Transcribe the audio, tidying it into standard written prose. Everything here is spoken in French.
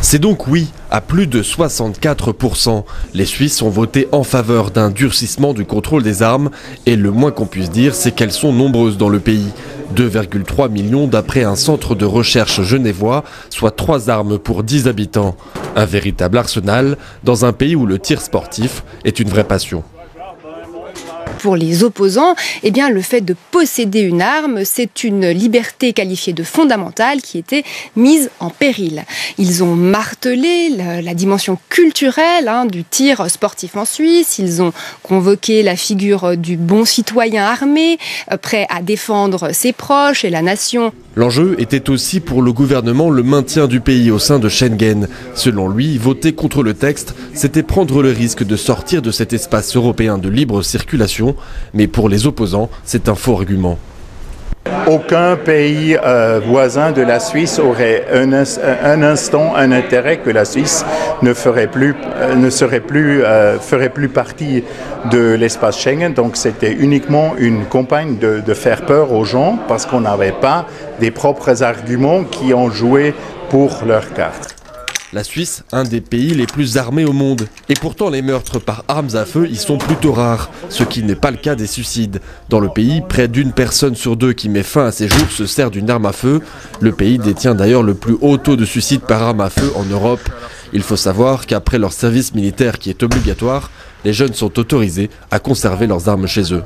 C'est donc oui, à plus de 64%. Les Suisses ont voté en faveur d'un durcissement du contrôle des armes et le moins qu'on puisse dire, c'est qu'elles sont nombreuses dans le pays. 2,3 millions d'après un centre de recherche genevois, soit 3 armes pour 10 habitants. Un véritable arsenal dans un pays où le tir sportif est une vraie passion. Pour les opposants, eh bien, le fait de posséder une arme, c'est une liberté qualifiée de fondamentale qui était mise en péril. Ils ont martelé la dimension culturelle du tir sportif en Suisse. Ils ont convoqué la figure du bon citoyen armé, prêt à défendre ses proches et la nation. L'enjeu était aussi pour le gouvernement le maintien du pays au sein de Schengen. Selon lui, voter contre le texte, c'était prendre le risque de sortir de cet espace européen de libre circulation. Mais pour les opposants, c'est un faux argument. Aucun pays voisin de la Suisse aurait un instant un intérêt que la Suisse ferait plus partie de l'espace Schengen. Donc c'était uniquement une campagne de faire peur aux gens parce qu'on n'avait pas des propres arguments qui ont joué pour leur carte. La Suisse, un des pays les plus armés au monde. Et pourtant, les meurtres par armes à feu y sont plutôt rares, ce qui n'est pas le cas des suicides. Dans le pays, près d'une personne sur 2 qui met fin à ses jours se sert d'une arme à feu. Le pays détient d'ailleurs le plus haut taux de suicide par arme à feu en Europe. Il faut savoir qu'après leur service militaire qui est obligatoire, les jeunes sont autorisés à conserver leurs armes chez eux.